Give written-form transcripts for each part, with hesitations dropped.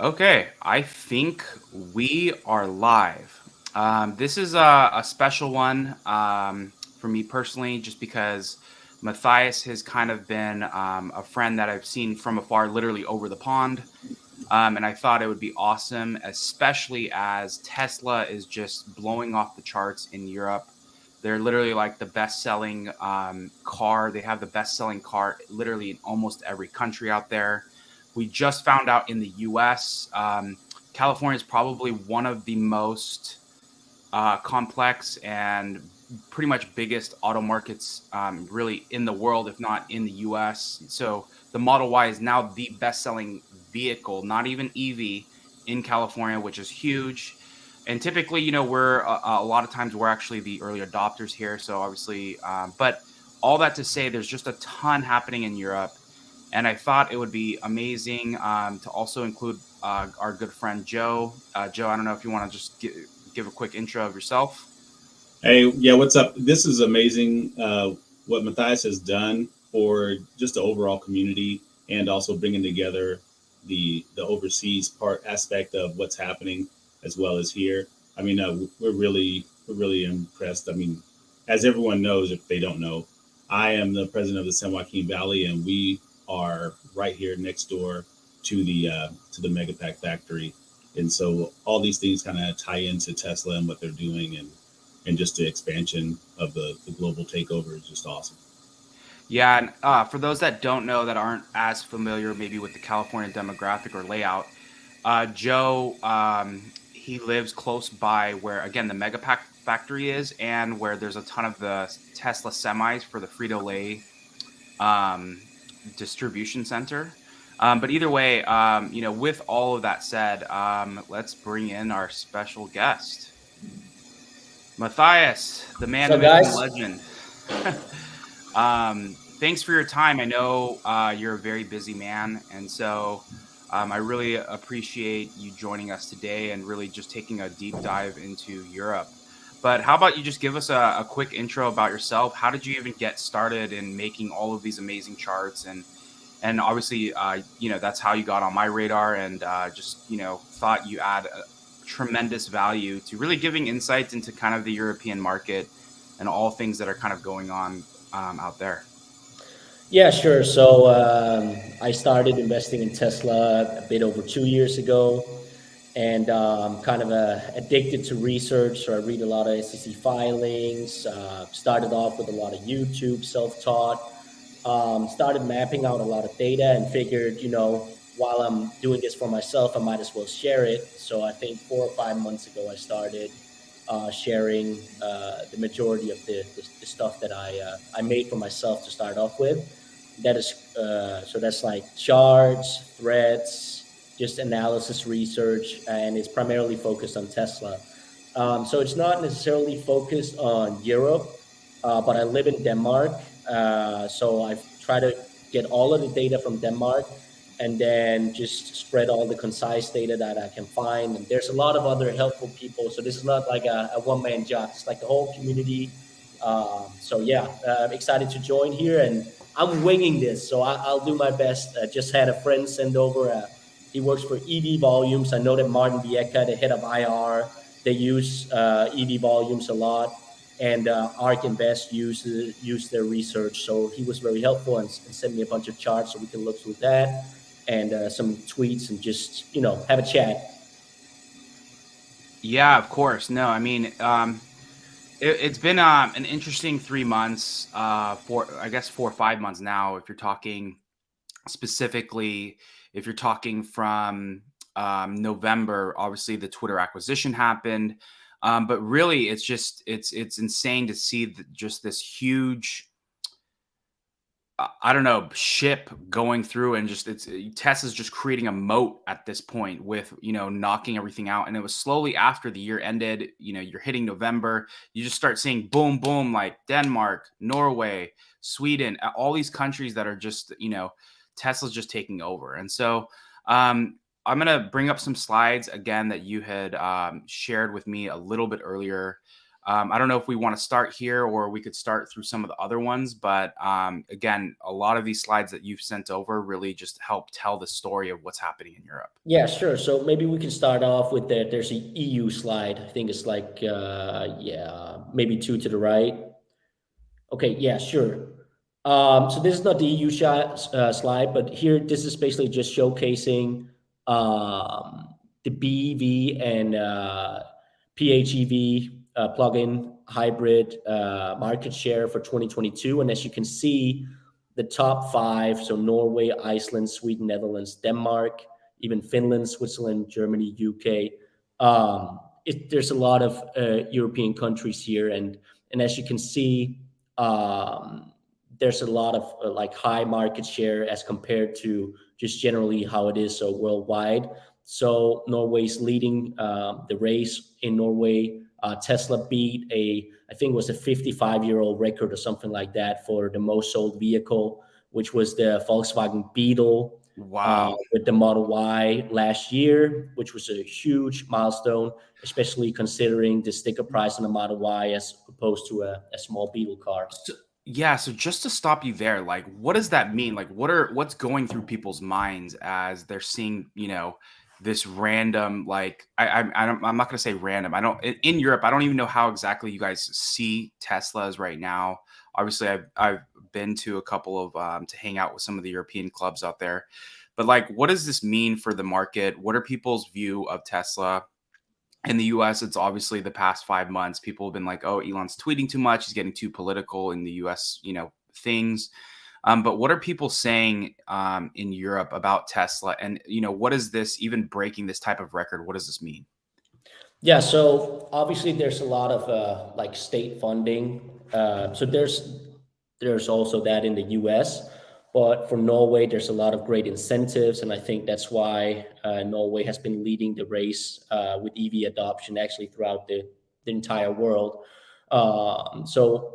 Okay, I think we are live. This is a special one for me personally, just because Matthias has kind of been a friend that I've seen from afar, literally over the pond. And I thought it would be awesome, especially as Tesla is just blowing off the charts in Europe. They're literally like the best selling car. They have the best selling car literally in almost every country out there. We just found out in the US, California is probably one of the most complex and pretty much biggest auto markets really in the world, if not in the US. So the Model Y is now the best selling vehicle, not even EV, in California, which is huge. And typically, we're a lot of times we're actually the early adopters here. So obviously, but all that to say, there's just a ton happening in Europe. And I thought it would be amazing to also include our good friend Joe. Joe, I don't know if you want to just give a quick intro of yourself. Hey, yeah, what's up? This is amazing what Matthias has done for just the overall community and also bringing together the overseas part aspect of what's happening as well as here. I mean, we're really impressed. I mean, as everyone knows, if they don't know, I am the president of the San Joaquin Valley, and we are right here next door to the Megapack factory. And so all these things kind of tie into Tesla and what they're doing, and just the expansion of the global takeover is just awesome. Yeah, and for those that don't know, that aren't as familiar maybe with the California demographic or layout, Joe, he lives close by where, again, the Megapack factory is, and where there's a ton of the Tesla semis for the Frito-Lay um, distribution center. But either way, with all of that said, let's bring in our special guest, Matthias, the man, the So, myth, and the guys, legend. Thanks for your time. I know you're a very busy man, and so I really appreciate you joining us today and really just taking a deep dive into Europe. But how about you just give us a quick intro about yourself? How did you even get started in making all of these amazing charts? And obviously, that's how you got on my radar, and just thought you add a tremendous value to really giving insights into kind of the European market and all things that are kind of going on out there. yeah, sure. So, I started investing in Tesla a bit over 2 years ago, and kind of addicted to research. So, I read a lot of SEC filings. Started off with a lot of YouTube self-taught. Started mapping out a lot of data, and figured, while I'm doing this for myself, I might as well share it. So, I think 4 or 5 months ago, I started sharing the majority of the stuff that I made for myself to start off with. That is so that's like charts, threads, just analysis research, and it's primarily focused on Tesla. So it's not necessarily focused on Europe, but I live in Denmark, so I try to get all of the data from Denmark, and then just spread all the concise data that I can find. And there's a lot of other helpful people, so this is not like a one man job. It's like the whole community. So yeah, I'm excited to join here, and I'm winging this, so I'll do my best. I just had a friend send over. He works for EV Volumes. I know that Martin Vieca, the head of IR, they use EV Volumes a lot, and ARK Invest use their research. So he was very helpful, and sent me a bunch of charts so we can look through that, and some tweets, and just have a chat. Yeah, of course. No, I mean, it's been an interesting 3 months, I guess 4 or 5 months now, if you're talking specifically, if you're talking from November. Obviously the Twitter acquisition happened, but really it's insane to see just this huge, I don't know, ship going through, and just it's Tesla's just creating a moat at this point with knocking everything out. And it was slowly after the year ended, you're hitting November, you just start seeing boom boom, like Denmark, Norway, Sweden, all these countries that are just Tesla's just taking over. And so I'm gonna bring up some slides again that you had shared with me a little bit earlier. I don't know if we want to start here or we could start through some of the other ones, but again, a lot of these slides that you've sent over really just help tell the story of what's happening in Europe. Yeah, sure. So maybe we can start off with there's a EU slide. I think it's like, yeah, maybe two to the right. Okay, yeah, sure. So this is not the EU slide, but here this is basically just showcasing the BEV and PHEV plug-in hybrid market share for 2022. And as you can see, the top five, so Norway, Iceland, Sweden, Netherlands, Denmark, even Finland, Switzerland, Germany, UK. There's a lot of European countries here, and as you can see, there's a lot of like high market share as compared to just generally how it is so worldwide. So Norway's leading the race in Norway. Tesla beat I think it was a 55-year-old record or something like that for the most sold vehicle, which was the Volkswagen Beetle. Wow. With the Model Y last year, which was a huge milestone, especially considering the sticker price on the Model Y as opposed to a small Beetle car. Yeah, so just to stop you there, like, what does that mean? Like, what's going through people's minds as they're seeing, this random, like, I'm not gonna say random. I don't in Europe, I don't even know how exactly you guys see Teslas right now. Obviously, I've been to a couple of to hang out with some of the European clubs out there, but like, what does this mean for the market? What are people's view of Tesla? In the US, it's obviously the past 5 months, people have been like, oh, Elon's tweeting too much. He's getting too political in the US, things. But what are people saying in Europe about Tesla? And, what is this, even breaking this type of record? What does this mean? Yeah, so obviously there's a lot of like state funding. So there's also that in the US, but for Norway, there's a lot of great incentives, and I think that's why Norway has been leading the race with EV adoption actually throughout the entire world. So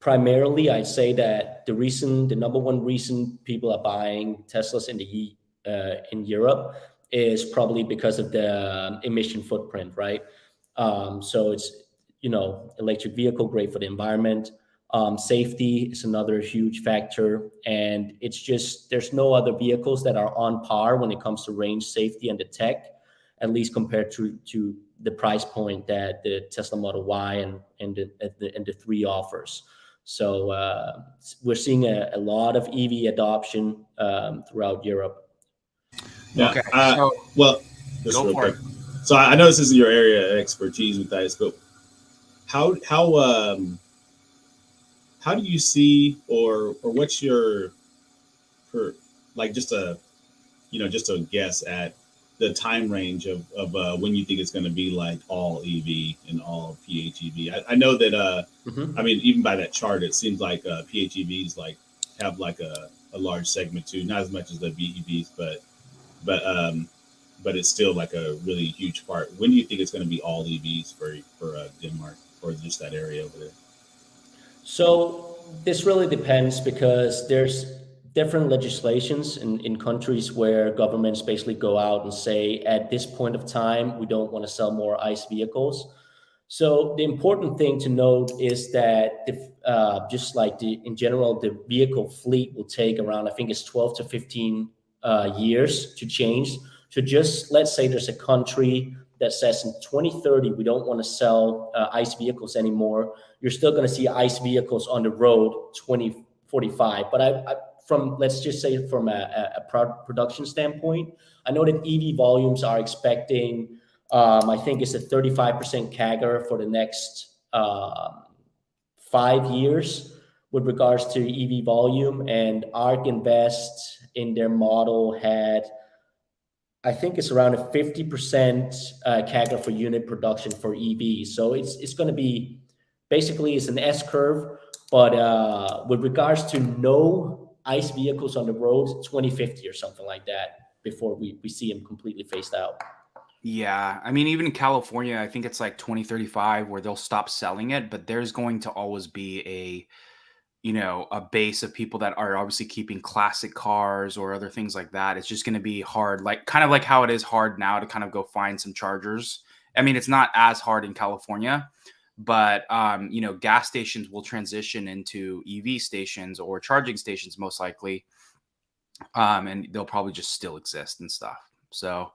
primarily, I'd say that the number one reason people are buying Teslas in Europe is probably because of the emission footprint, right? So it's electric vehicle, great for the environment. Safety is another huge factor, and it's just there's no other vehicles that are on par when it comes to range, safety, and the tech, at least compared to the price point that the Tesla Model Y and the 3 offers. So we're seeing a lot of EV adoption throughout Europe. Yeah. Okay, Well, just go real for quick. it. So I know this isn't your area of expertise, Mathias, but how do you see or what's your per like just a guess at the time range of when you think it's going to be like all EV and all PHEV? I know that I mean, even by that chart, it seems like PHEVs like have like a large segment too, not as much as the BEVs, but but it's still like a really huge part. When do you think it's going to be all EVs for Denmark or just that area over there? So this really depends because there's different legislations in countries where governments basically go out and say, at this point of time, we don't want to sell more ICE vehicles. So the important thing to note is that just like in general, the vehicle fleet will take around, I think it's 12 to 15 years to change. So just let's say there's a country that says in 2030, we don't want to sell ICE vehicles anymore. You're still going to see ICE vehicles on the road 2045. But let's just say from a production standpoint, I know that EV volumes are expecting, I think it's a 35% CAGR for the next 5 years with regards to EV volume. And ARK Invest in their model had, I think it's around a 50% CAGR for unit production for EV. So it's going to be basically it's an S curve, but with regards to no ICE vehicles on the roads, 2050 or something like that before we see them completely phased out. Yeah, I mean, even in California, I think it's like 2035 where they'll stop selling it, but there's going to always be a base of people that are obviously keeping classic cars or other things like that. It's just going to be hard, like kind of like how it is hard now to kind of go find some chargers. I mean, it's not as hard in California, but gas stations will transition into EV stations or charging stations most likely, and they'll probably just still exist and stuff. So,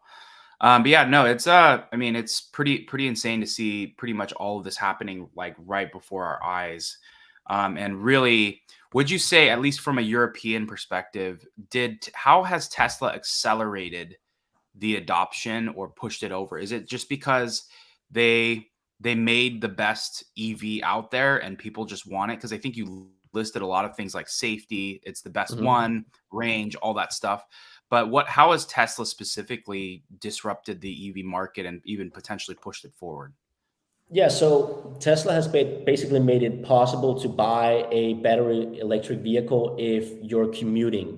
but yeah, no, it's I mean, it's pretty insane to see pretty much all of this happening like right before our eyes. And really, would you say, at least from a European perspective, how has Tesla accelerated the adoption or pushed it over? Is it just because they they made the best EV out there and people just want it? Because I think you listed a lot of things like safety, it's the best Mhm. one, range, all that stuff. But how has Tesla specifically disrupted the EV market and even potentially pushed it forward? Yeah, so Tesla has basically made it possible to buy a battery electric vehicle if you're commuting.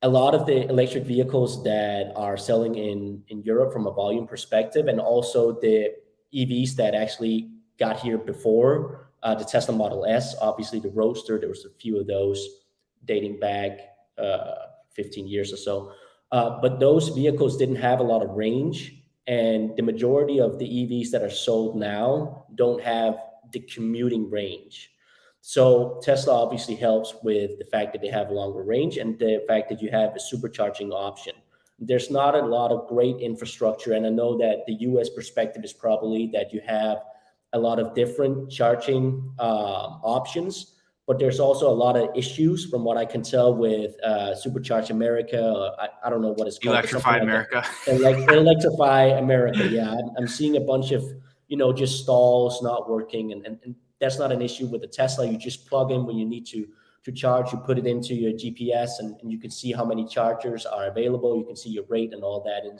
A lot of the electric vehicles that are selling in Europe from a volume perspective, and also the EVs that actually got here before the Tesla Model S, obviously the Roadster, there was a few of those dating back 15 years or so. But those vehicles didn't have a lot of range, and the majority of the EVs that are sold now don't have the commuting range. So Tesla obviously helps with the fact that they have a longer range and the fact that you have a supercharging option. There's not a lot of great infrastructure, and I know that the US perspective is probably that you have a lot of different charging options, but there's also a lot of issues from what I can tell with Supercharge America. I don't know what it's called, but Electrify something like that. America. Electrify America. Yeah, I'm seeing a bunch of just stalls not working, and that's not an issue with the Tesla. You just plug in when you need to charge. You put it into your GPS, and you can see how many chargers are available. You can see your rate and all that. And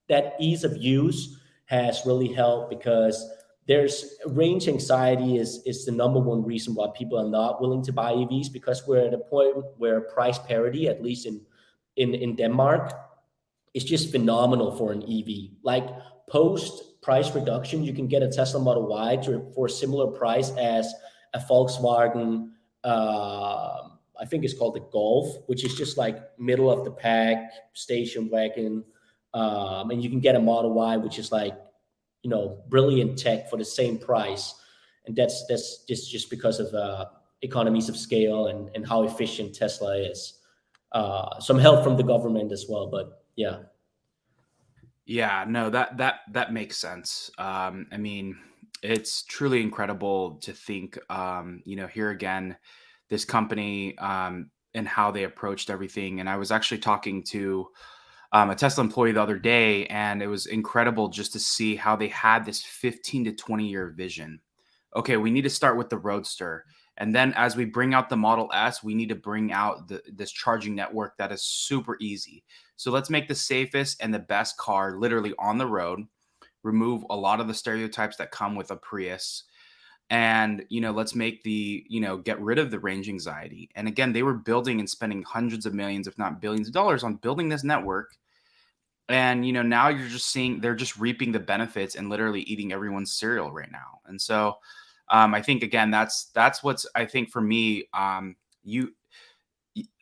that ease of use has really helped, because there's range anxiety is the number one reason why people are not willing to buy EVs, because we're at a point where price parity, at least in Denmark, is just phenomenal for an EV. Like, post price reduction, you can get a Tesla Model Y for a similar price as a Volkswagen. I think it's called the Golf, which is just like middle of the pack station wagon. And you can get a Model Y, which is like brilliant tech for the same price. And that's just because of economies of scale and how efficient Tesla is. Some help from the government as well, but yeah. Yeah, no, that makes sense. I mean, it's truly incredible to think, here again, this company, and how they approached everything. And I was actually talking to a Tesla employee the other day, and it was incredible just to see how they had this 15 to 20-year vision. Okay, we need to start with the Roadster. And then as we bring out the Model S, we need to bring out this charging network that is super easy. So let's make the safest and the best car literally on the road, remove a lot of the stereotypes that come with a Prius. And, let's make get rid of the range anxiety. And again, they were building and spending hundreds of millions, if not billions of dollars on building this network. And, now you're just seeing they're just reaping the benefits and literally eating everyone's cereal right now. And so, I think again, that's what's I think for me, you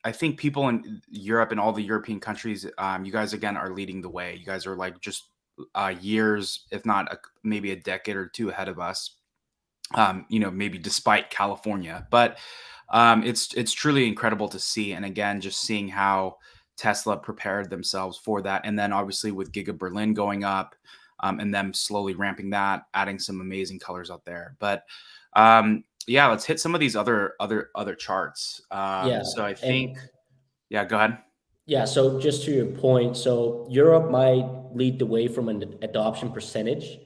I think people in Europe and all the European countries, you guys again are leading the way. You guys are like just years, if not maybe a decade or two ahead of us. Maybe despite California, but it's truly incredible to see. And again, just seeing how Tesla prepared themselves for that, and then obviously with Giga Berlin going up, and them slowly ramping that, adding some amazing colors out there. But yeah, let's hit some of these other charts. Yeah. So I think, And yeah, go ahead. yeah, so just to your point, so Europe might lead the way from an adoption percentage,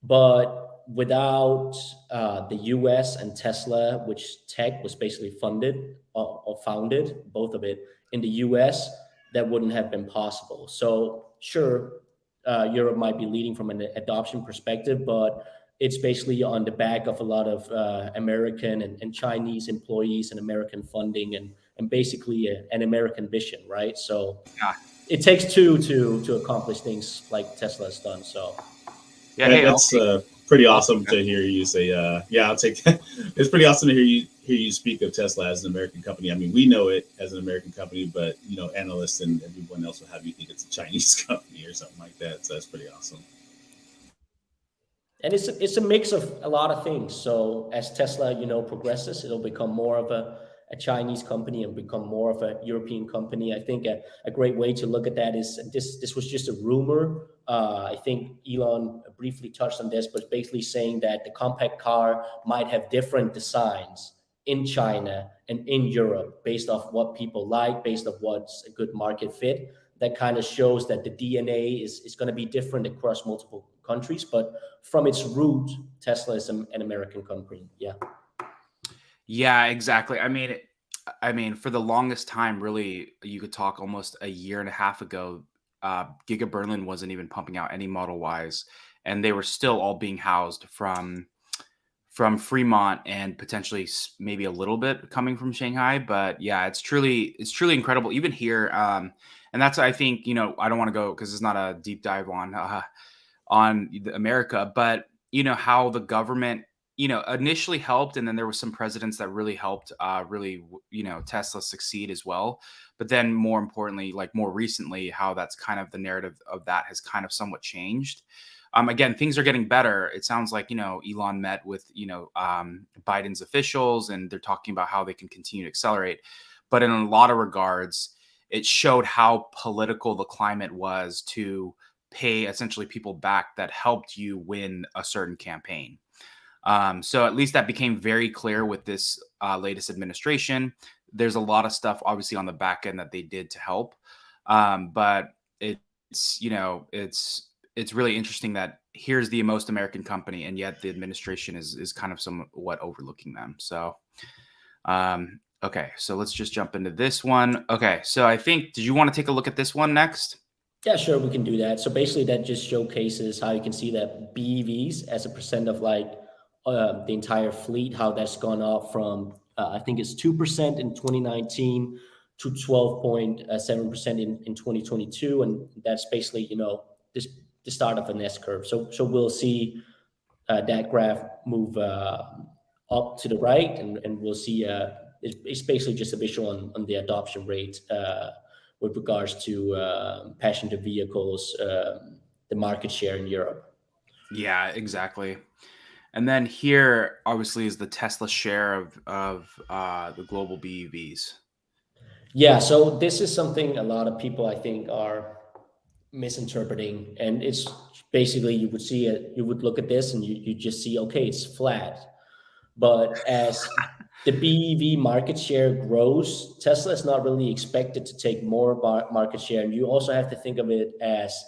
but without the US and Tesla, which tech was basically funded or founded, both of it in the US, that wouldn't have been possible. So sure, Europe might be leading from an adoption perspective, but it's basically on the back of a lot of American and Chinese employees and American funding and basically an American vision, right? So Yeah, it takes two to accomplish things like Tesla has done. So yeah. Hey, That's pretty awesome to hear you say. Yeah, I'll take that. It's pretty awesome to hear you speak of Tesla as an American company. I mean, we know it as an American company, but analysts and everyone else will have you think it's a Chinese company or something like that. So that's pretty awesome. And it's a mix of a lot of things. So as Tesla, progresses, it'll become more of a Chinese company and become more of a European company. I think a great way to look at that is this was just a rumor. I think Elon briefly touched on this, but basically saying that the compact car might have different designs in China and in Europe based off what people like, based off what's a good market fit. That kind of shows that the DNA is going to be different across multiple countries, but from its root, Tesla is an American company. Yeah. Yeah, exactly. I mean, for the longest time, really, you could talk almost a year and a half ago, Giga Berlin wasn't even pumping out any Model Ys, and they were still all being housed from Fremont and potentially maybe a little bit coming from Shanghai. But yeah, it's truly incredible, even here. And that's, I think, I don't want to go because it's not a deep dive on America, but how the government initially helped, and then there was some presidents that really helped really Tesla succeed as well. But then more importantly, like more recently, how that's kind of the narrative of that has kind of somewhat changed. Again, things are getting better. It sounds like Elon met with Biden's officials, and they're talking about how they can continue to accelerate. But in a lot of regards, it showed how political the climate was to pay essentially people back that helped you win a certain campaign. So at least that became very clear with this latest administration. There's a lot of stuff, obviously, on the back end that they did to help, but it's really interesting that here's the most American company, and yet the administration is kind of somewhat overlooking them. So, okay, so let's just jump into this one. Okay, so I think, did you want to take a look at this one next? Yeah, sure, we can do that. So basically, that just showcases how you can see that BEVs as a percent of like the entire fleet, how that's gone up from I think it's 2% in 2019 to 12.7% in 2022, and that's basically this the start of an S curve. So we'll see that graph move up to the right, and we'll see it's basically just a visual on the adoption rate with regards to passenger vehicles, the market share in Europe. Yeah, exactly. And then here, obviously, is the Tesla share of the global BEVs. Yeah, so this is something a lot of people I think are misinterpreting, and it's basically you would see it, you would look at this and you just see, okay, it's flat. But as the BEV market share grows, Tesla is not really expected to take more market share. And you also have to think of it as,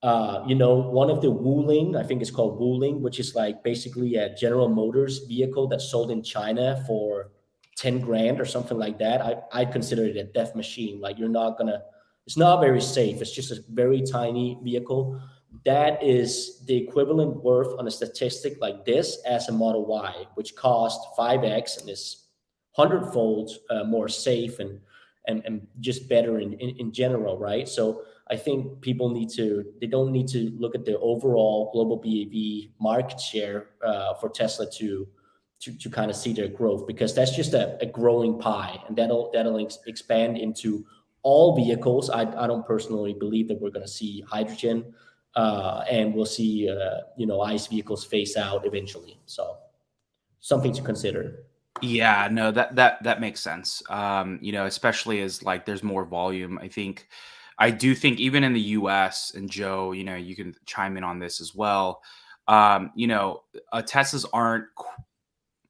one of the Wuling, I think it's called Wuling, which is like basically a General Motors vehicle that's sold in China for 10 grand or something like that. I consider it a death machine. Like it's not very safe. It's just a very tiny vehicle. That is the equivalent worth on a statistic like this as a Model Y, which cost 5x and is hundredfold more safe and just better in general, right? So I think they don't need to look at the overall global BEV market share for Tesla to kind of see their growth, because that's just a growing pie, and that'll expand into all vehicles. I don't personally believe that we're going to see hydrogen, and we'll see ICE vehicles phase out eventually. So something to consider. Yeah, no, that makes sense. Especially as like there's more volume. I do think even in the US, and Joe, you can chime in on this as well. Teslas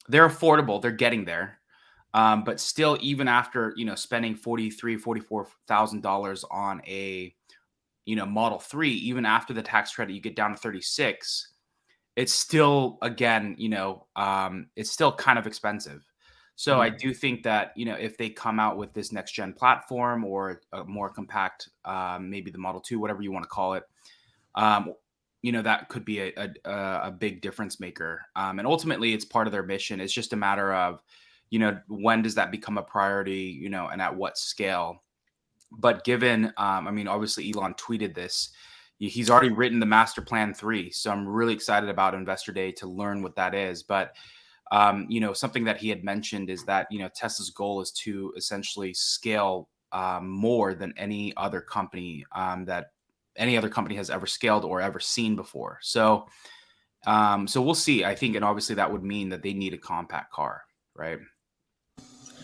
they're affordable, they're getting there. But still, even after spending $44,000 on a Model 3, even after the tax credit, you get down to 36. It's still, again, it's still kind of expensive. So I do think that, if they come out with this next gen platform or a more compact, maybe the Model 2, whatever you want to call it, that could be a big difference maker. And ultimately, it's part of their mission. It's just a matter of, when does that become a priority, and at what scale? But given, obviously Elon tweeted this. He's already written the Master Plan 3. So I'm really excited about Investor Day to learn what that is. But, something that he had mentioned is that, Tesla's goal is to essentially scale more than any other company has ever scaled or ever seen before. So So we'll see. I think, and obviously that would mean that they need a compact car, right?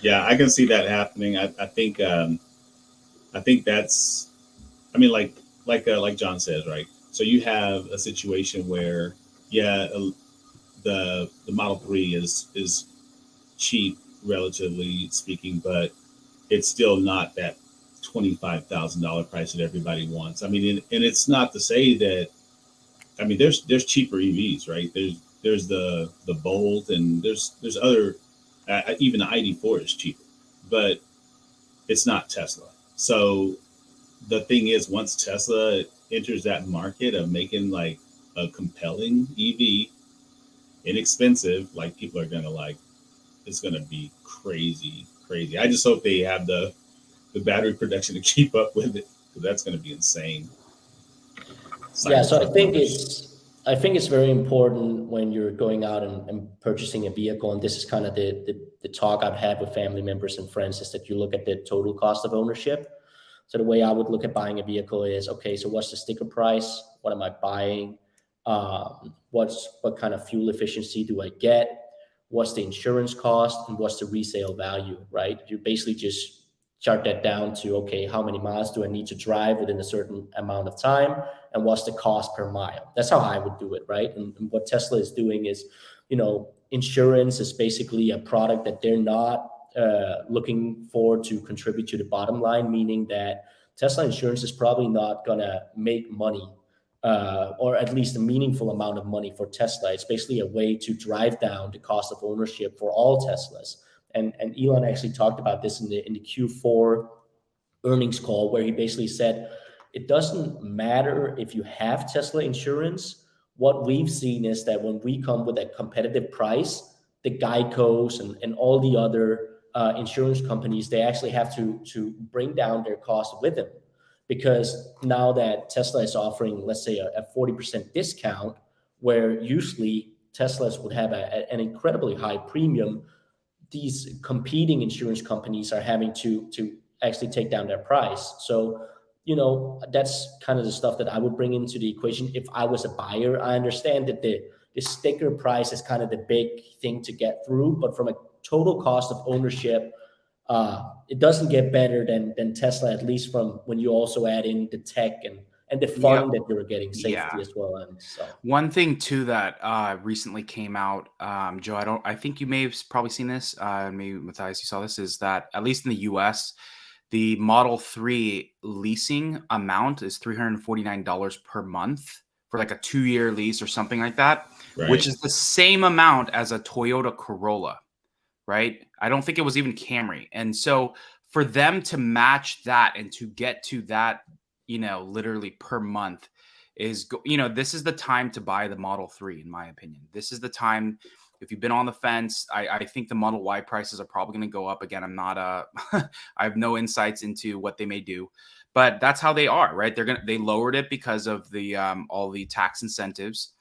Yeah, I can see that happening. I think that's, I mean, like John says, right? So you have a situation where, yeah, the Model 3 is cheap, relatively speaking, but it's still not that $25,000 price that everybody wants. I mean, and it's not to say that, I mean, there's cheaper EVs, right? There's the Bolt, and there's other, even the ID4 is cheaper, but it's not Tesla. So the thing is, once Tesla enters that market of making like a compelling EV, inexpensive, like people are gonna like, it's gonna be crazy, crazy. I just hope they have the battery production to keep up with it, because that's gonna be insane. Yeah, so Cybertruck numbers. I think it's very important when you're going out and purchasing a vehicle, and this is kind of the talk I've had with family members and friends, is that you look at the total cost of ownership. So the way I would look at buying a vehicle is, okay, so what's the sticker price? What am I buying? What kind of fuel efficiency do I get? What's the insurance cost, and what's the resale value, right? You basically just chart that down to, okay, how many miles do I need to drive within a certain amount of time, and what's the cost per mile? That's how I would do it, right? And what Tesla is doing is, insurance is basically a product that they're not looking for to contribute to the bottom line, meaning that Tesla insurance is probably not going to make money, or at least a meaningful amount of money for Tesla. It's basically a way to drive down the cost of ownership for all Teslas. And Elon actually talked about this in the Q4 earnings call, where he basically said it doesn't matter if you have Tesla insurance. What we've seen is that when we come with a competitive price, the Geicos and all the other insurance companies, they actually have to bring down their cost with them, because now that Tesla is offering, let's say, a 40% discount, where usually Teslas would have an incredibly high premium, these competing insurance companies are having to actually take down their price. So, that's kind of the stuff that I would bring into the equation if I was a buyer. I understand that the sticker price is kind of the big thing to get through, but from a total cost of ownership, it doesn't get better than Tesla, at least from when you also add in the tech and the Yep. fun that you're getting, Yeah. safety as well. And so, One thing too that recently came out, Joe, I think you may have probably seen this. Maybe Matthias, you saw this. Is that at least in the U.S., the Model 3 leasing amount is $349 per month for like a 2-year lease or something like that, which Right. is the same amount as a Toyota Corolla, right? I don't think it was even Camry. And so for them to match that and to get to that, literally per month this is the time to buy the Model 3, in my opinion. This is the time. If you've been on the fence, I think the Model Y prices are probably going to go up again. I'm not I have no insights into what they may do, but that's how they are, right? They lowered it because of the all the tax incentives,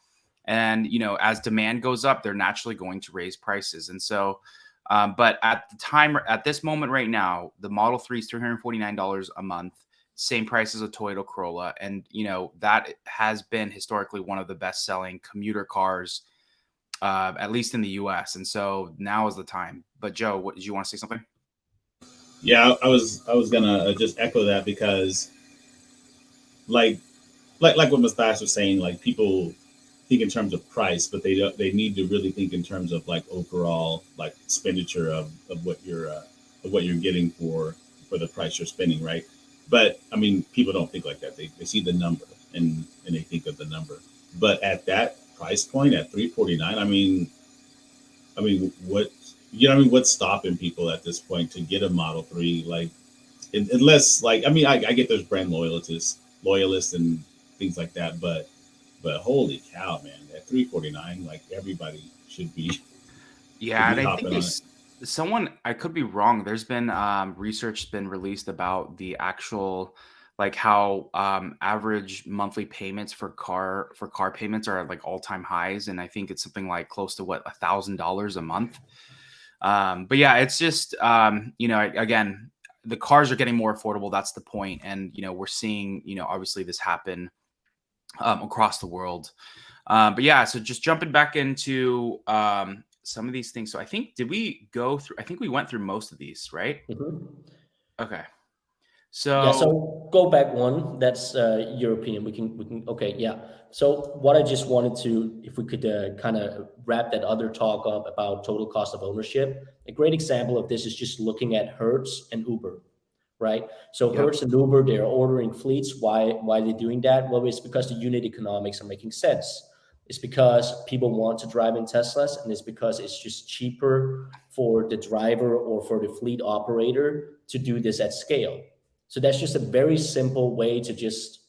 and as demand goes up, they're naturally going to raise prices. And so but at this moment right now, the Model 3 is $349 a month, same price as a Toyota Corolla. And, that has been historically one of the best selling commuter cars, at least in the US. And so now is the time. But Joe, did you want to say something? Yeah, I was gonna just echo that, because like like what Matthias was saying, like people think in terms of price, but they need to really think in terms of like overall like expenditure of what you're getting for the price you're spending, right? But I mean, people don't think like that. They see the number, and they think of the number. But at that price point, at 349, I mean, what, I mean, what's stopping people at this point to get a Model 3? Like, unless, like, I mean, I get there's brand loyalists and things like that, but holy cow, man, at 349, like everybody should Yeah, and be I think hopping on it. someone, I could be wrong. There's been research been released about the actual, like how average monthly payments for car payments are at like all-time highs, and I think it's something like close to what, $1,000 a month. But yeah, it's just again, the cars are getting more affordable. That's the point, and we're seeing obviously this happen across the world. But yeah, so just jumping back into some of these things. So I think did we go through? I think we went through most of these, right? Mhm. Okay. Yeah, So so go back one. That's European. We can. Okay, yeah. So what I just wanted to, if we could kind of wrap that other talk up about total cost of ownership. A great example of this is just looking at Hertz and Uber, right? So yep. Hertz and Uber, they're ordering fleets. Why are they doing that? Well, it's because the unit economics are making sense. It's because people want to drive in Teslas, and it's because it's just cheaper for the driver or for the fleet operator to do this at scale. So that's just a very simple way to just,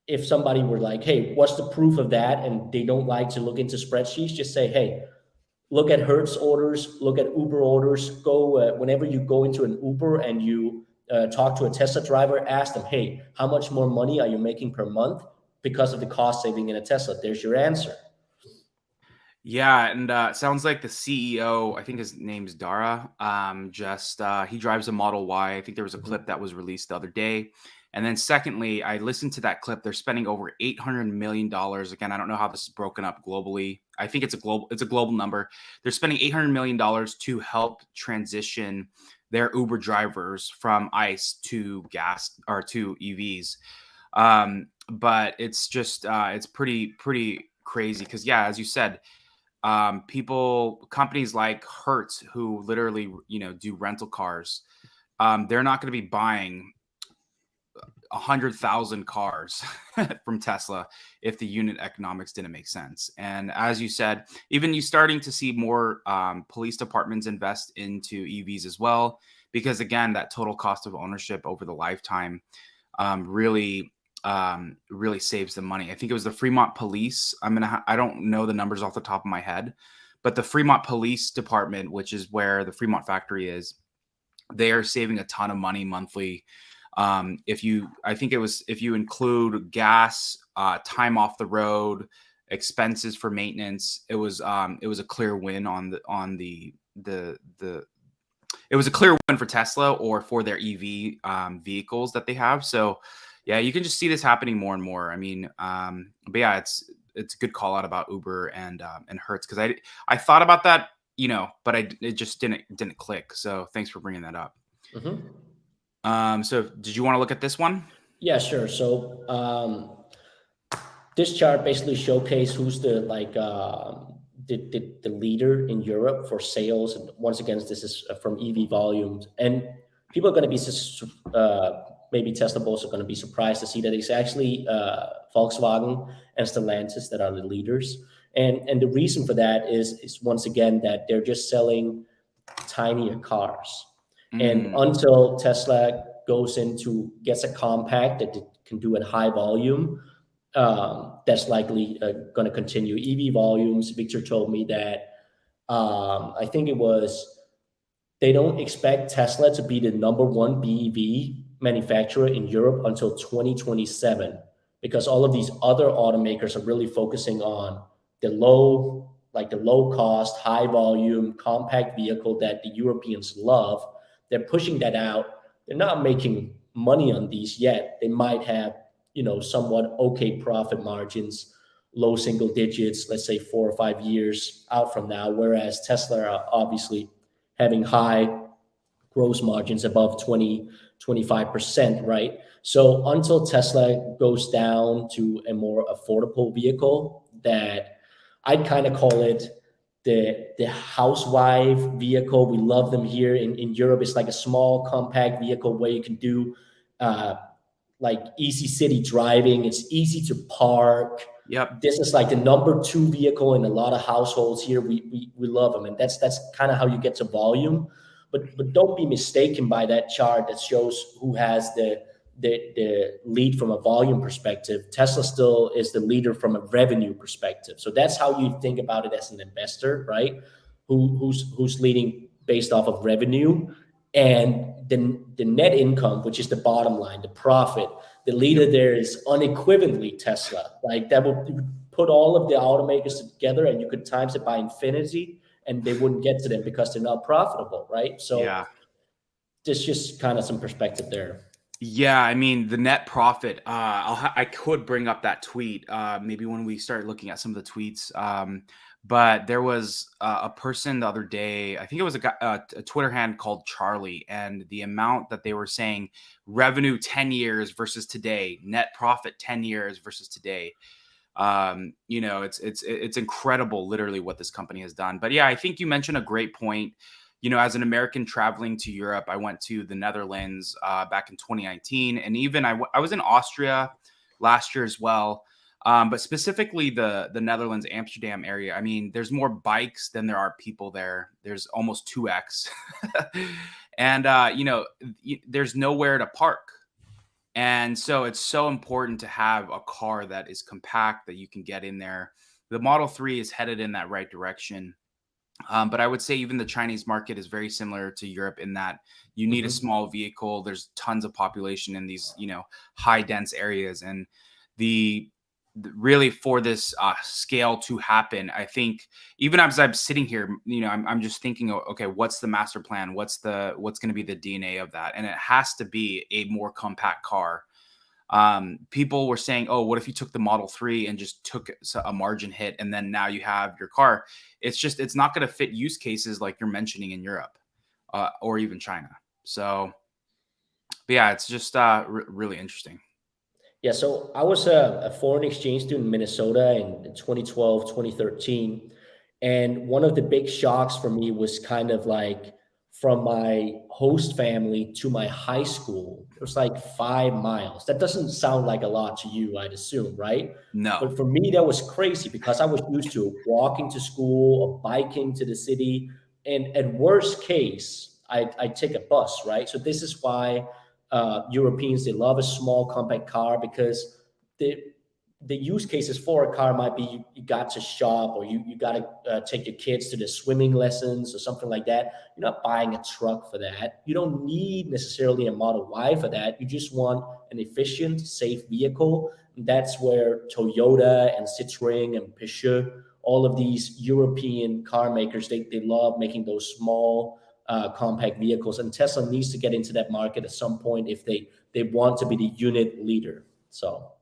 if somebody were like, hey, what's the proof of that? And they don't like to look into spreadsheets, just say, hey, look at Hertz orders, look at Uber orders. Go whenever you go into an Uber and you talk to a Tesla driver, ask them, hey, how much more money are you making per month because of the cost saving in a Tesla? There's your answer. Yeah, and sounds like the CEO, I think his name's Dara. Just he drives a Model Y. I think there was a clip that was released the other day. And then secondly, I listened to that clip. They're spending over $800 million. Again, I don't know how this is broken up globally. I think it's a global number. They're spending $800 million to help transition their Uber drivers from ICE to gas or to EVs. But it's just it's pretty crazy because yeah, as you said, companies like Hertz, who literally, do rental cars, they're not going to be buying 100,000 cars from Tesla if the unit economics didn't make sense. And as you said, even you starting to see more police departments invest into EVs as well, because again, that total cost of ownership over the lifetime really saves the money. I think it was the Fremont Police. I don't know the numbers off the top of my head, but the Fremont Police Department, which is where the Fremont factory is, they are saving a ton of money monthly. I think it was if you include gas, time off the road, expenses for maintenance, it was a clear win the it was a clear win for Tesla or for their EV vehicles that they have. So yeah, you can just see this happening more and more. I mean, but yeah, it's a good call out about Uber and Hertz because I thought about that, but it just didn't click. So thanks for bringing that up. Mm-hmm. So did you want to look at this one? Yeah, sure. So this chart basically showcase who's the leader in Europe for sales. And once again, this is from EV volumes. And people are going to be maybe Tesla bulls are going to be surprised to see that it's actually Volkswagen and Stellantis that are the leaders. And the reason for that is once again that they're just selling tinier cars. And until Tesla gets a compact that it can do at high volume, that's likely going to continue. EV volumes, Victor told me that I think it was they don't expect Tesla to be the number one BEV manufacturer in Europe until 2027 because all of these other automakers are really focusing on the low cost, high volume, compact vehicle that the Europeans love. They're pushing that out. They're not making money on these yet. They might have, somewhat okay profit margins, low single digits, let's say 4 or 5 years out from now, whereas Tesla are obviously having high gross margins above 20-25%, right? So until Tesla goes down to a more affordable vehicle, that I'd kind of call it the housewife vehicle. We love them here in Europe. It's like a small compact vehicle where you can do like easy city driving. It's easy to park. Yep. This is like the number two vehicle in a lot of households here. We love them, and that's kind of how you get to volume. But don't be mistaken by that chart that shows who has the lead from a volume perspective. Tesla still is the leader from a revenue perspective. So that's how you think about it as an investor, right? Who's leading based off of revenue and the net income, which is the bottom line, the profit. The leader there is unequivocally Tesla. Like that would put all of the automakers together and you could times it by infinity and they wouldn't get to them because they're not profitable, right? So Yeah. there's just kind of some perspective there. Yeah, I mean the net profit. I could bring up that tweet maybe when we start looking at some of the tweets. But there was a person the other day. I think it was a Twitter hand called Charlie, and the amount that they were saying revenue 10 years versus today, net profit 10 years versus today. It's incredible literally what this company has done. But yeah, I think you mentioned a great point. As an American traveling to Europe, I went to the Netherlands back in 2019, and even I was in Austria last year as well. But specifically the Netherlands Amsterdam area, I mean, there's more bikes than there are people there. There's almost 2x. And there's nowhere to park. And so it's so important to have a car that is compact that you can get in there. The Model 3 is headed in that right direction. But I would say even the Chinese market is very similar to Europe in that you need a Hmm. small vehicle. There's tons of population in these, high dense areas. And really for this scale to happen, I think even as I'm sitting here, I'm just thinking, okay, what's the master plan? What's going to be the DNA of that? And it has to be a more compact car. People were saying, oh, what if you took the Model 3 and just took a margin hit and then now you have your car? It's not going to fit use cases like you're mentioning in Europe or even China. So, but yeah, it's just really interesting. Yeah, so I was a foreign exchange student in Minnesota in 2012, 2013. And one of the big shocks for me was kind of like from my host family to my high school, it was like 5 miles. That doesn't sound like a lot to you, I'd assume, right? No. But for me, that was crazy because I was used to walking to school or biking to the city. And at worst case, I'd take a bus, right? So this is why Europeans, they love a small compact car because the the use cases for a car might be you got to shop or you got to take your kids to the swimming lessons or something like that. You're not buying a truck for that. You don't need necessarily a Model Y for that. You just want an efficient, safe vehicle. And that's where Toyota and Citroën and Peugeot, all of these European car makers, they love making those small compact vehicles, and Tesla needs to get into that market at some point if they want to be the unit leader. So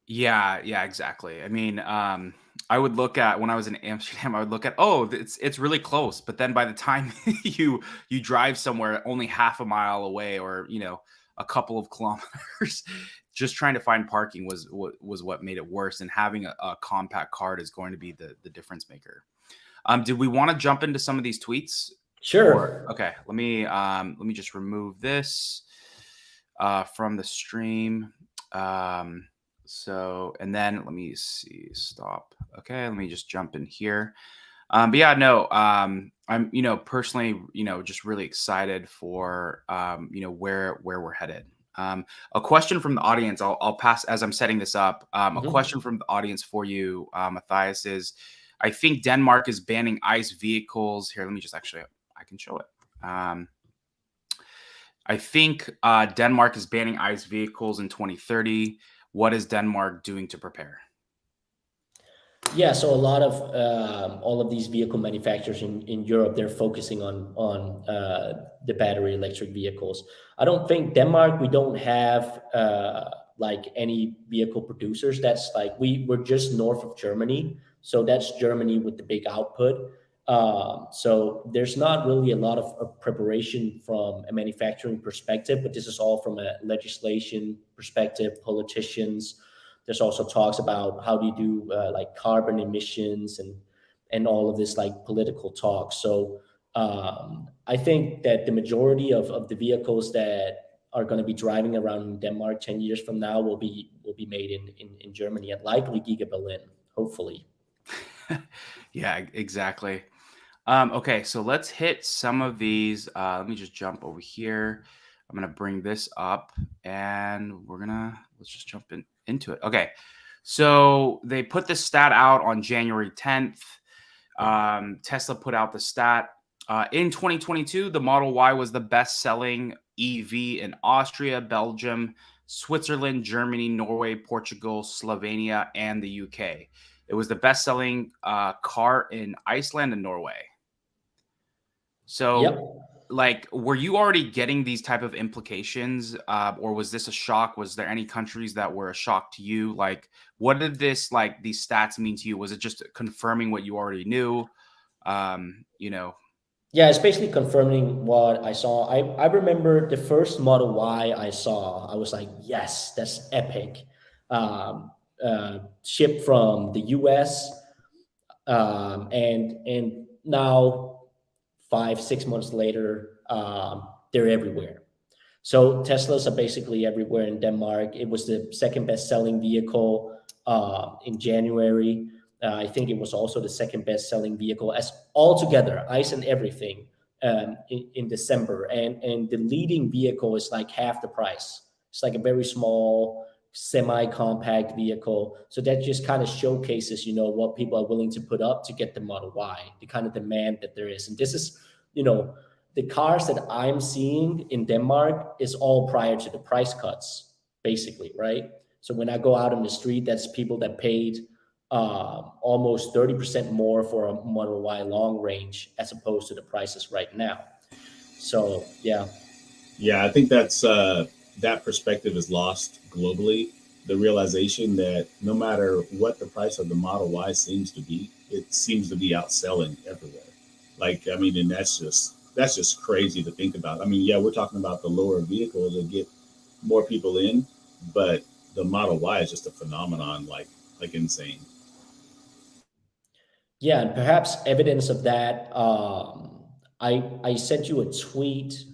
Yeah, exactly. I mean, I would look at when I was in Amsterdam, I would look at, oh, it's really close. But then by the time you drive somewhere only half a mile away or, a couple of kilometers, just trying to find parking was what made it worse. And having a compact card is going to be the difference maker. Did we want to jump into some of these tweets? Or sure. okay, let me just remove this from the stream. And then let me see, stop. Okay, let me just jump in here. But yeah, no, I'm, personally, just really excited for, where we're headed. A question from the audience, I'll pass as I'm setting this up. A Mhm. question from the audience for you, Matthias, is I think Denmark is banning ICE vehicles. Here, let me just actually, I can show it. I think Denmark is banning ICE vehicles in 2030. What is Denmark doing to prepare? Yeah, so a lot of all of these vehicle manufacturers in Europe, they're focusing on the battery electric vehicles. I don't think Denmark, we don't have like any vehicle producers. That's like we're just north of Germany, so that's Germany with the big output. So there's not really a lot of preparation from a manufacturing perspective, but this is all from a legislation perspective, politicians. There's also talks about how do you do like carbon emissions and all of this like political talk. So I think that the majority of the vehicles that are going to be driving around Denmark 10 years from now will be made in Germany and likely Giga Berlin, hopefully. Yeah, exactly. Okay, so let's hit some of these. Let me just jump over here. I'm gonna bring this up, and let's just jump into it. Okay, so they put this stat out on January 10th. Tesla put out the stat. In 2022, the Model Y was the best-selling EV in Austria, Belgium, Switzerland, Germany, Norway, Portugal, Slovenia, and the UK. It was the best-selling car in Iceland and Norway. Yep. So like, were you already getting these type of implications, or was this a shock? Was there any countries that were a shock to you? Like, what did this, like, these stats mean to you? Was it just confirming what you already knew? You know, Yeah, it's basically confirming what I saw. I remember the first Model Y I saw, I was like, yes, that's epic. Um, Shipped from the US. And now 5 6 months later, they're everywhere. So Teslas are basically everywhere in Denmark. It was the second best selling vehicle in January. I think it was also the second best selling vehicle as altogether, ICE and everything, in December. And the leading vehicle is like half the price. It's like a very small, semi-compact vehicle. So that just kind of showcases, what people are willing to put up to get the Model Y, the kind of demand that there is. And this is, the cars that I'm seeing in Denmark is all prior to the price cuts, basically, right? So when I go out on the street, that's people that paid almost 30% more for a Model Y long range as opposed to the prices right now. So yeah. Yeah, I think that perspective is lost globally. The realization that no matter what the price of the Model Y seems to be, it seems to be outselling everywhere. Like, I mean, and that's just crazy to think about. I mean, yeah, we're talking about the lower vehicle to get more people in, but the Model Y is just a phenomenon, like insane. Yeah, and perhaps evidence of that. I sent you a tweet,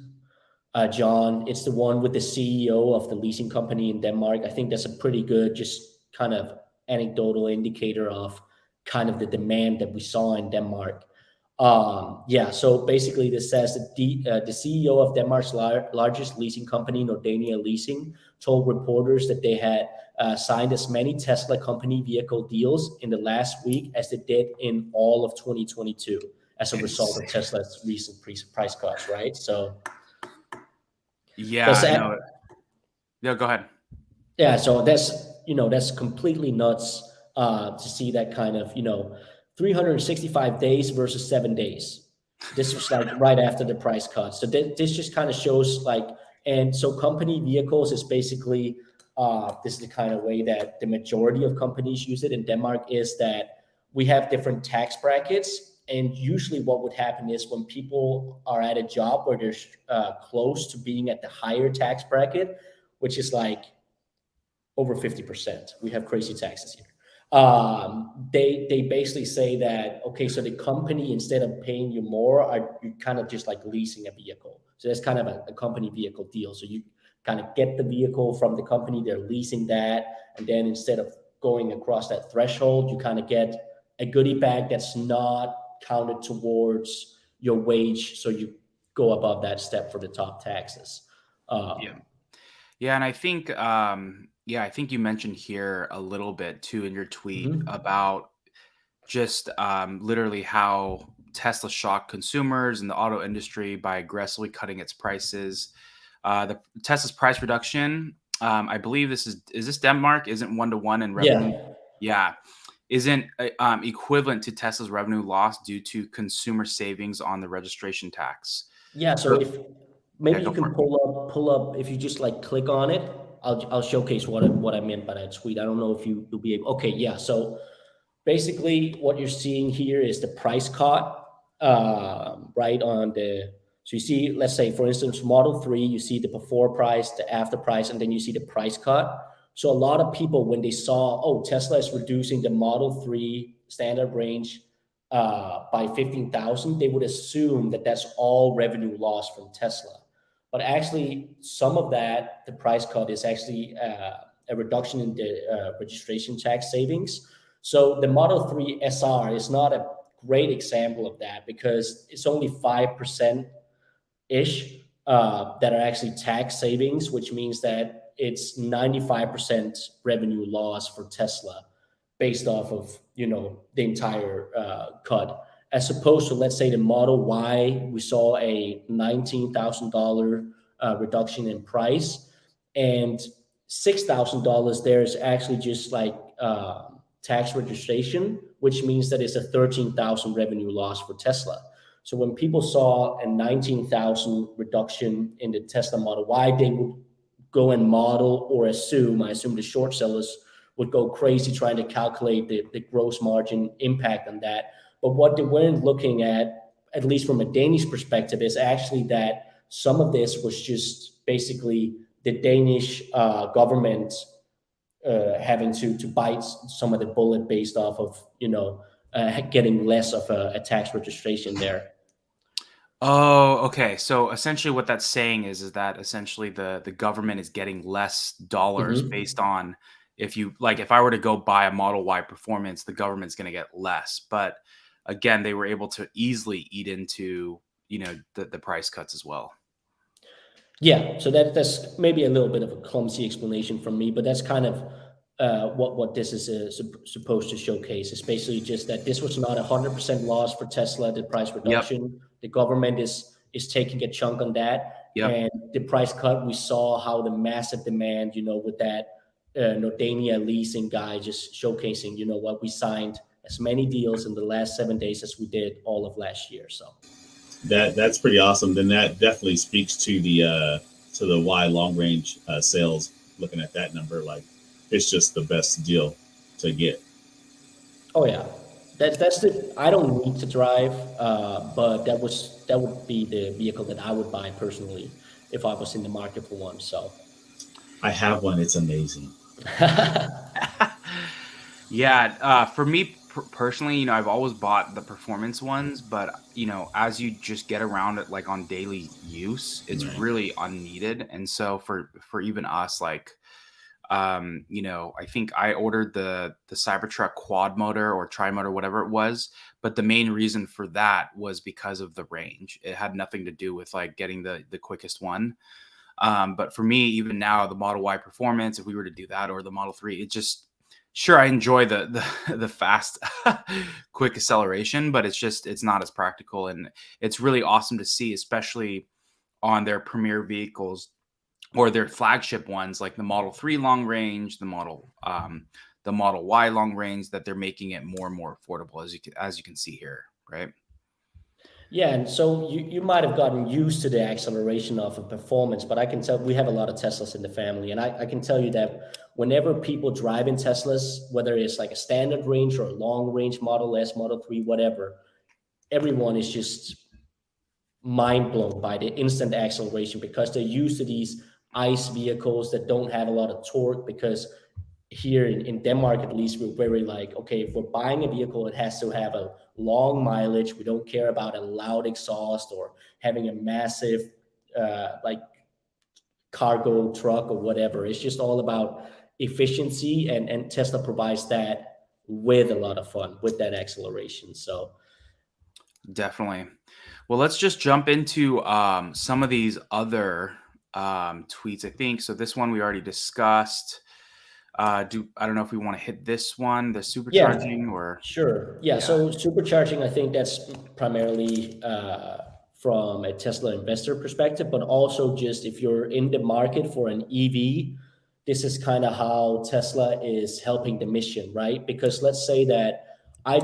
John. It's the one with the CEO of the leasing company in Denmark. I think that's a pretty good, just kind of anecdotal indicator of kind of the demand that we saw in Denmark. Yeah, so basically, this says that the CEO of Denmark's largest leasing company, Nordania Leasing, told reporters that they had signed as many Tesla company vehicle deals in the last week as they did in all of 2022 as a result of insane. Tesla's recent price cuts, right? So that's Yeah, that. no, yeah, go ahead. Yeah, so that's completely nuts to see that kind of 365 days versus 7 days. This was like right after the price cut. So this just kind of shows like, and so company vehicles is basically this is the kind of way that the majority of companies use it in Denmark is that we have different tax brackets. And usually, what would happen is when people are at a job where they're close to being at the higher tax bracket, which is like over 50%. We have crazy taxes here. They basically say that, okay, so the company, instead of paying you more, are you kind of just like leasing a vehicle. So that's kind of a company vehicle deal. So you kind of get the vehicle from the company, they're leasing that, and then instead of going across that threshold, you kind of get a goodie bag that's not counted towards your wage. So you go above that step for the top taxes. Yeah. Um, Yeah, and I think yeah, I think you mentioned here a little bit too in your tweet mhm. about just literally how Tesla shocked consumers and the auto industry by aggressively cutting its prices. The Tesla's price reduction, I believe is this Denmark isn't 1-to-1 in revenue. Yeah. Yeah, isn't equivalent to Tesla's revenue loss due to consumer savings on the registration tax. Yeah, so So if yeah, maybe go you for can it. pull up if you just like click on it, I'll showcase what I meant by that tweet. I don't know if you'll be able. Okay, yeah. So basically, what you're seeing here is the price cut, right on the. So you see, let's say for instance, Model 3, you see the before price, the after price, and then you see the price cut. So a lot of people, when they saw, oh, Tesla is reducing the Model 3 standard range by 15,000, they would assume that that's all revenue loss from Tesla. But actually, some of that, the price cut is actually a reduction in the registration tax savings. So the Model 3 SR is not a great example of that because it's only 5% ish that are actually tax savings, which means that it's 95% revenue loss for Tesla based off of the entire cut, as opposed to, let's say, the Model Y. We saw a $19,000 reduction in price, and $6,000 there is actually just like tax registration, which means that it's a 13,000 revenue loss for Tesla. So when people saw a 19,000 reduction in the Tesla Model Y, they would go and model or assume, I assume the short sellers would go crazy trying to calculate the gross margin impact on that. But what they weren't looking at least from a Danish perspective, is actually that some of this was just basically the Danish government having to bite some of the bullet based off of, getting less of a tax registration there. Oh, okay. So essentially what that's saying is that essentially the government is getting less dollars Mm-hmm. based on, if I were to go buy a Model Y Performance, the government's going to get less. But again, they were able to easily eat into, the price cuts as well. Yeah, so that's maybe a little bit of a clumsy explanation from me, but that's kind of what this is supposed to showcase. It's basically just that this was not 100% loss for Tesla. The price Yep. reduction, the government is taking a chunk on that, Yep. and the price cut. We saw how the massive demand, with that Nordania leasing guy just showcasing, what we signed as many deals in the last 7 days as we did all of last year. So. That's pretty awesome. Then that definitely speaks to the Y long range sales. Looking at that number, like it's just the best deal to get. Oh yeah, that's the. I don't need to drive, but that would be the vehicle that I would buy personally if I was in the market for one. So. I have one. It's amazing. Yeah, for me personally, I've always bought the performance ones, but as you just get around it, like on daily use, it's Right. really unneeded. And so for even us, like, I think I ordered the Cybertruck quad motor or tri motor, whatever it was, but the main reason for that was because of the range. It had nothing to do with like getting the quickest one. But for me, even now, the Model Y Performance, if we were to do that, or the Model 3, it just, sure, I enjoy the fast, quick acceleration, but it's not as practical. And it's really awesome to see, especially on their premier vehicles or their flagship ones, like the Model 3 long range, the Model Y long range, that they're making it more and more affordable, as you can see here, right? Yeah, and so you might have gotten used to the acceleration of a performance, but I can tell we have a lot of Teslas in the family, and I can tell you that whenever people drive in Teslas, whether it's like a standard range or a long range Model S, Model 3, whatever, everyone is just mind blown by the instant acceleration because they're used to these ICE vehicles that don't have a lot of torque. Because here in Denmark, at least, we're very like, okay, if we're buying a vehicle, it has to have a long mileage. We don't care about a loud exhaust or having a massive like cargo truck or whatever. It's just all about efficiency, and Tesla provides that with a lot of fun with that acceleration. So Definitely. Well, let's just jump into some of these other tweets, I think. So this one we already discussed. I don't know if we want to hit this one, the yeah, supercharging, or sure. Yeah. yeah. So supercharging, I think that's primarily from a Tesla investor perspective, but also just if you're in the market for an EV, this is kind of how Tesla is helping the mission, right? Because let's say that I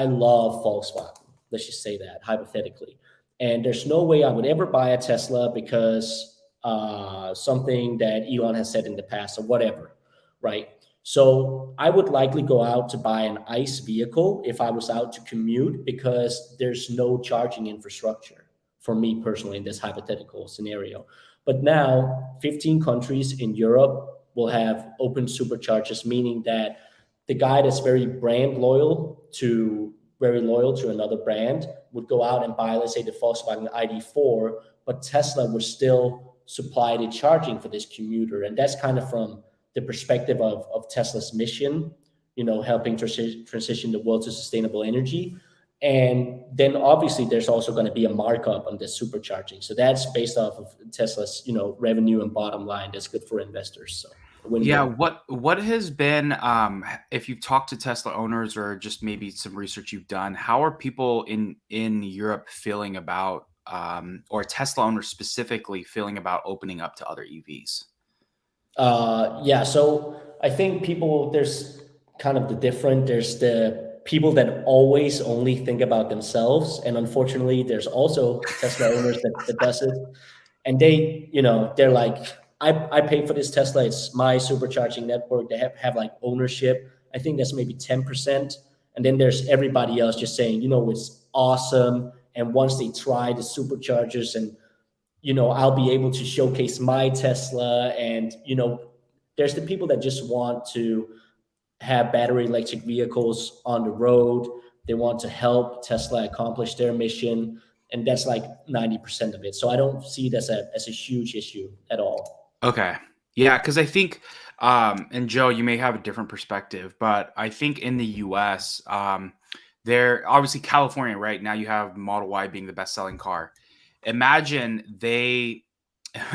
love Volkswagen. Let's just say that hypothetically, and there's no way I would ever buy a Tesla because something that Elon has said in the past or whatever, right? So I would likely go out to buy an ICE vehicle if I was out to commute because there's no charging infrastructure for me personally in this hypothetical scenario. But now 15 countries in Europe will have open superchargers, meaning that the guy that's very loyal to another brand would go out and buy, let's say, the Volkswagen ID4, but Tesla would still supply the charging for this commuter. And that's kind of from the perspective of Tesla's mission, helping transition the world to sustainable energy. And then obviously there's also going to be a markup on the supercharging. So that's based off of Tesla's, revenue and bottom line. That's good for investors. So Yeah, win-win. what has been, if you've talked to Tesla owners or just maybe some research you've done, how are people in Europe feeling about, or Tesla owners specifically feeling about opening up to other EVs? Yeah, so I think there's kind of there's the people that always only think about themselves. And unfortunately, there's also Tesla owners that does it. And they, they're like, I pay for this Tesla. It's my supercharging network. They have like ownership. I think that's maybe 10%. And then there's everybody else just saying, it's awesome. And once they try the superchargers and, I'll be able to showcase my Tesla. And, there's the people that just want to have battery electric vehicles on the road. They want to help Tesla accomplish their mission. And that's like 90% of it. So I don't see it as a huge issue at all. Okay. Yeah, because I think, and Joe, you may have a different perspective, but I think in the US, there obviously California right now you have Model Y being the best-selling car. Imagine they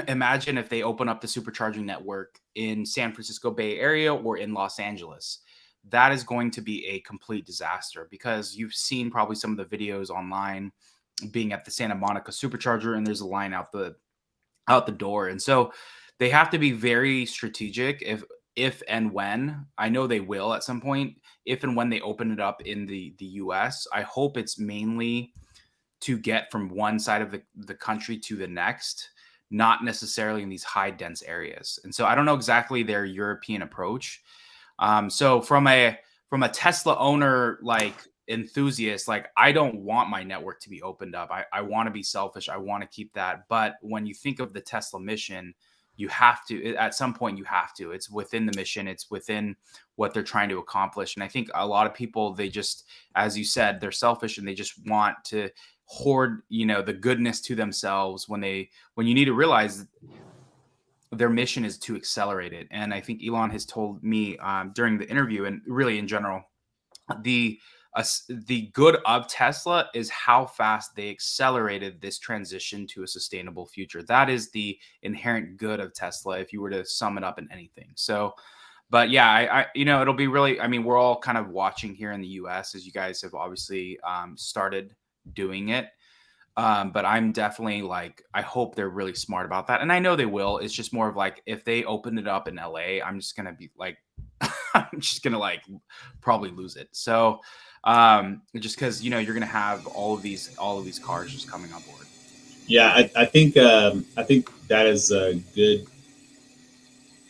imagine if they open up the supercharging network in San Francisco Bay Area or in Los Angeles. That is going to be a complete disaster because you've seen probably some of the videos online being at the Santa Monica supercharger and there's a line out the door. And so they have to be very strategic if and when, I know they will at some point, if and when they open it up in the US. I hope it's mainly to get from one side of the country to the next, not necessarily in these high dense areas. And so I don't know exactly their European approach. So from a Tesla owner, like enthusiast, like I don't want my network to be opened up. I want to be selfish. I want to keep that. But when you think of the Tesla mission, you have to, at some point you have to, it's within the mission. It's within what they're trying to accomplish. And I think a lot of people, they just, as you said, they're selfish and they just want to hoard, the goodness to themselves when you need to realize their mission is to accelerate it. And I think Elon has told me during the interview and really in general, the good of Tesla is how fast they accelerated this transition to a sustainable future. That is the inherent good of Tesla, if you were to sum it up in anything. So, but yeah, I it'll be really, I mean, we're all kind of watching here in the US as you guys have obviously started doing it. But I'm definitely like, I hope they're really smart about that. And I know they will. It's just more of like, if they open it up in LA, I'm just going to be like, I'm just going to like probably lose it. So just because, you're going to have all of these cars just coming on board. Yeah, I think that is a good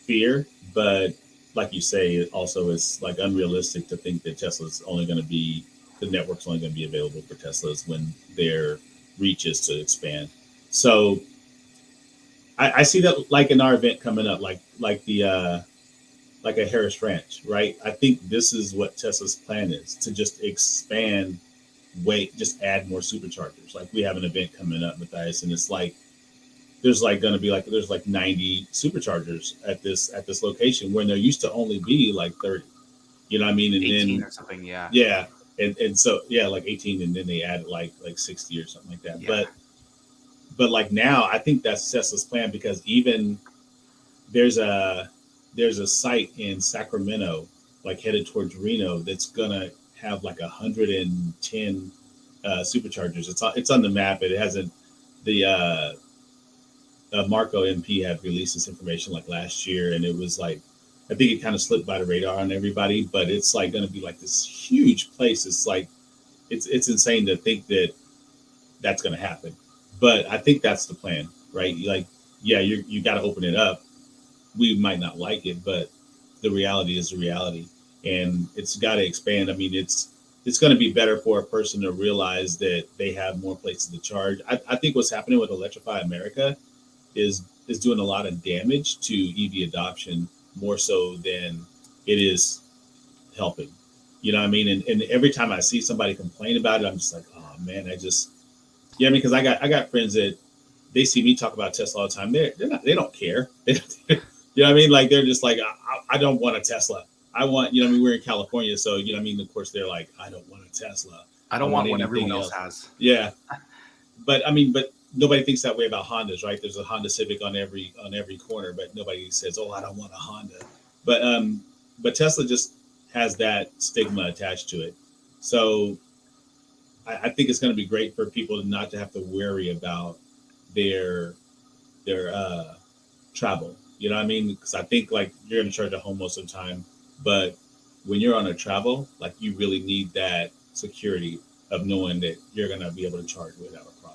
fear, but like you say, it also is like unrealistic to think that the network's only going to be available for Teslas when their reach is to expand. So I see that like in our event coming up, like the like a Harris Ranch, right? I think this is what Tesla's plan is, to just expand, just add more superchargers. Like we have an event coming up, Mathias, and it's like there's like 90 superchargers at this location when there used to only be like 30. You know what I mean? And 18 then or something, yeah. Yeah. And so like 18, and then they added like 60 or something like that. Yeah. But like now I think that's Tesla's plan, because even there's a site in Sacramento, like headed towards Reno, that's gonna have like 110 superchargers. It's on the map. It hasn't. The Marco MP had released this information like last year, and it was like, I think it kind of slipped by the radar on everybody, but it's like going to be like this huge place. It's like, it's insane to think that that's going to happen. But I think that's the plan, right? Like, yeah, you got to open it up. We might not like it, but the reality is the reality, and it's got to expand. I mean, it's going to be better for a person to realize that they have more places to charge. I think what's happening with Electrify America is doing a lot of damage to EV adoption, more so than it is helping. You know what I mean? And every time I see somebody complain about it, I'm just like, oh man, I mean, because I got friends that they see me talk about Tesla all the time. They don't care. You know what I mean? Like they're just like, I don't want a Tesla. I want, I mean, we're in California, so I mean, of course they're like, I don't want a Tesla. I don't want what everyone else has. Yeah. But I mean, nobody thinks that way about Hondas, right? There's a Honda Civic on every corner, but nobody says, "Oh, I don't want a Honda." But Tesla just has that stigma attached to it. So I think it's going to be great for people not to have to worry about their travel. You know what I mean? Because I think like you're going to charge at home most of the time, but when you're on a travel, like you really need that security of knowing that you're gonna be able to charge without a problem.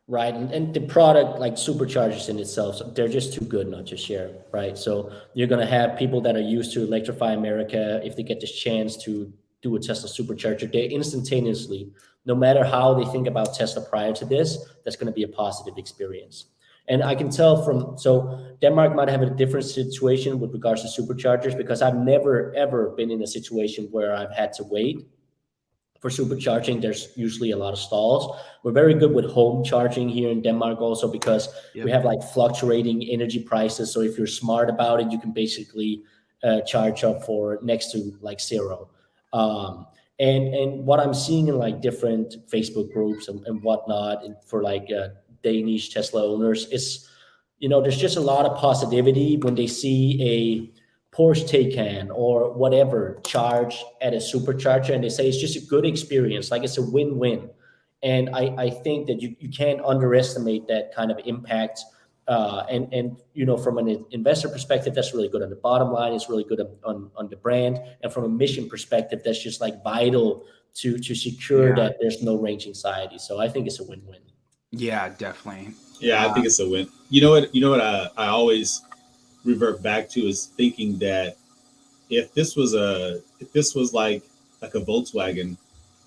Right. And the product, like superchargers in itself, so they're just too good not to share, right? So you're going to have people that are used to electrify America. If they get this chance to do a Tesla supercharger, they instantaneously, no matter how they think about Tesla prior to this, that's going to be a positive experience. And I can tell from, so Denmark might have a different situation with regards to superchargers, because I've never, ever been in a situation where I've had to wait for supercharging. There's usually a lot of stalls. We're very good with home charging here in Denmark also, because we Yep. have like fluctuating energy prices. So if you're smart about it, you can basically charge up for next to like zero. Um, and what I'm seeing in like different Facebook groups and whatnot, and for like Danish Tesla owners, is, there's just a lot of positivity when they see a Porsche Taycan or whatever charge at a supercharger, and they say it's just a good experience, like it's a win-win. And I think that you can't underestimate that kind of impact. And from an investor perspective, that's really good. On the bottom line, it's really good on the brand. And from a mission perspective, that's just like vital to secure Yeah. that there's no range anxiety. So I think it's a win-win. Yeah, definitely. Yeah, I think it's a win. You know what? You know what? I always revert back to is thinking that if this was like a Volkswagen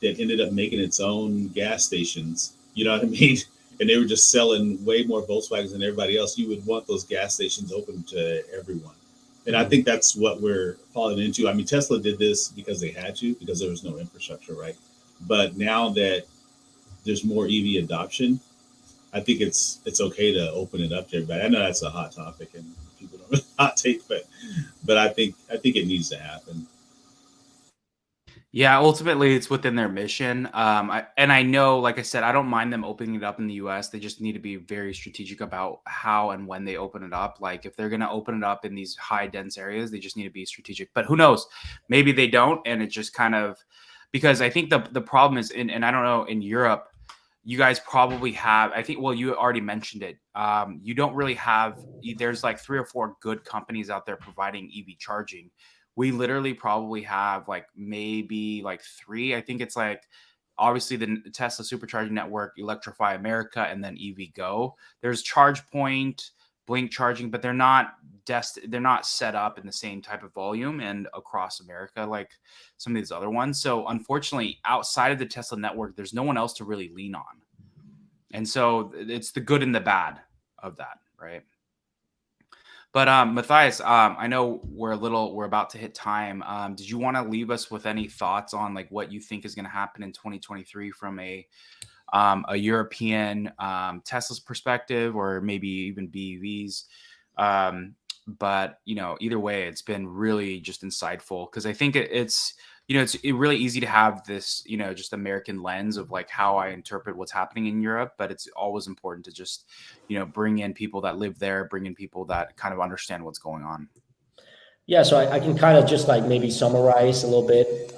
that ended up making its own gas stations, you know what I mean? And they were just selling way more Volkswagens than everybody else, you would want those gas stations open to everyone. And I Mhm. think that's what we're falling into. I mean, Tesla did this because they had to, because there was no infrastructure, right? But now that there's more EV adoption, I think it's okay to open it up to everybody. I know that's a hot topic and people don't really hot take, but I think it needs to happen. Yeah, ultimately, it's within their mission. And I know, like I said, I don't mind them opening it up in the U.S. They just need to be very strategic about how and when they open it up. Like, if they're going to open it up in these high dense areas, they just need to be strategic. But who knows? Maybe they don't, and it just kind of, because I think the problem is in, and I don't know, in Europe, you guys probably have. I think, well, you already mentioned it. You don't really have. There's like 3 or 4 good companies out there providing EV charging. We literally probably have like maybe like 3. I think it's like obviously the Tesla Supercharging Network, Electrify America, and then EV Go. There's ChargePoint, Blink Charging, but they're not set up in the same type of volume and across America like some of these other ones. So unfortunately, outside of the Tesla network, there's no one else to really lean on. And so it's the good and the bad of that, right? But Matthias, I know we're about to hit time. Did you want to leave us with any thoughts on like what you think is going to happen in 2023 from a European Tesla's perspective, or maybe even BEVs? But either way, it's been really just insightful, because I think it's really easy to have this just American lens of like how I interpret what's happening in Europe, but it's always important to just bring in people that live there, bring in people that kind of understand what's going on. Yeah, so I can kind of just like maybe summarize a little bit.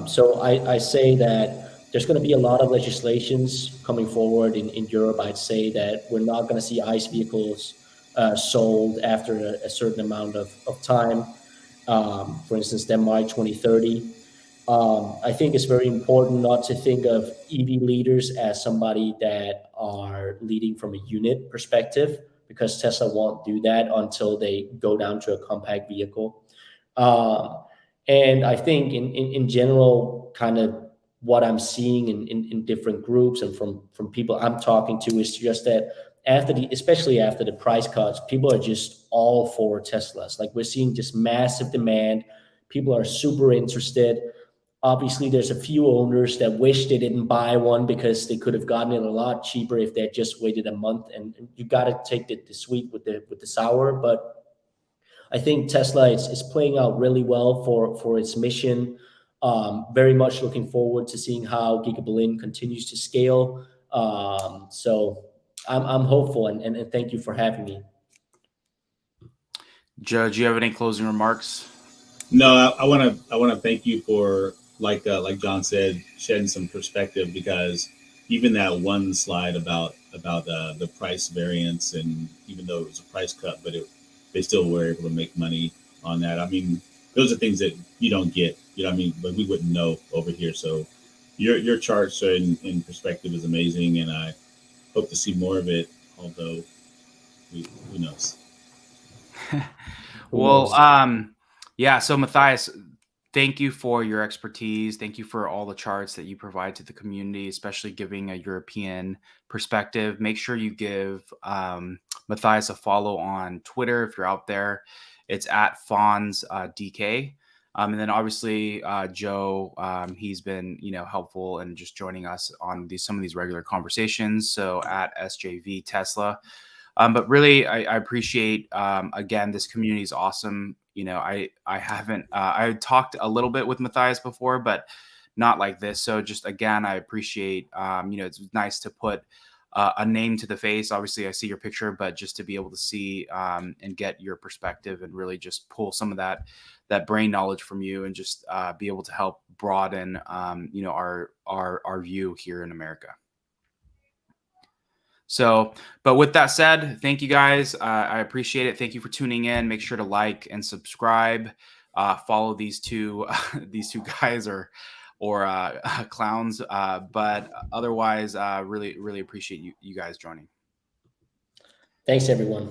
So I say that there's going to be a lot of legislations coming forward in Europe. I'd say that we're not going to see ICE vehicles sold after a certain amount of time. For instance, Denmark 2030. I think it's very important not to think of EV leaders as somebody that are leading from a unit perspective, because Tesla won't do that until they go down to a compact vehicle. Um, and I think in general, kind of what I'm seeing in different groups and from people I'm talking to, is just that especially after the price cuts, people are just all for Teslas. Like, we're seeing just massive demand. People are super interested. Obviously, there's a few owners that wish they didn't buy one, because they could have gotten it a lot cheaper if they had just waited a month. And you got to take the sweet with the sour. But I think Tesla is playing out really well for its mission. Very much looking forward to seeing how Giga Berlin continues to scale. So I'm hopeful, and thank you for having me. Judge, you have any closing remarks? No, I want to thank you for like John said, shedding some perspective, because even that one slide about the price variance, and even though it was a price cut, but they still were able to make money on that. I mean, those are things that you don't get, you know what I mean? But we wouldn't know over here. So your charts in perspective is amazing, and I hope to see more of it. Although, who knows? Who Well, knows? yeah. So Matthias, thank you for your expertise. Thank you for all the charts that you provide to the community, especially giving a European perspective. Make sure you give Matthias a follow on Twitter if you're out there. It's at Fonz DK. And then obviously Joe, he's been helpful and just joining us on some of these regular conversations. So at SJV Tesla. But really, I appreciate again, this community is awesome. I haven't I talked a little bit with Matthias before, but not like this. So just again, I appreciate it's nice to put a name to the face. Obviously, I see your picture, but just to be able to see and get your perspective and really just pull some of that brain knowledge from you and just be able to help broaden our view here in America. So, but with that said, thank you guys. I appreciate it. Thank you for tuning in. Make sure to like and subscribe. Follow these two these two guys or clowns. But otherwise, really appreciate you guys joining. Thanks, everyone.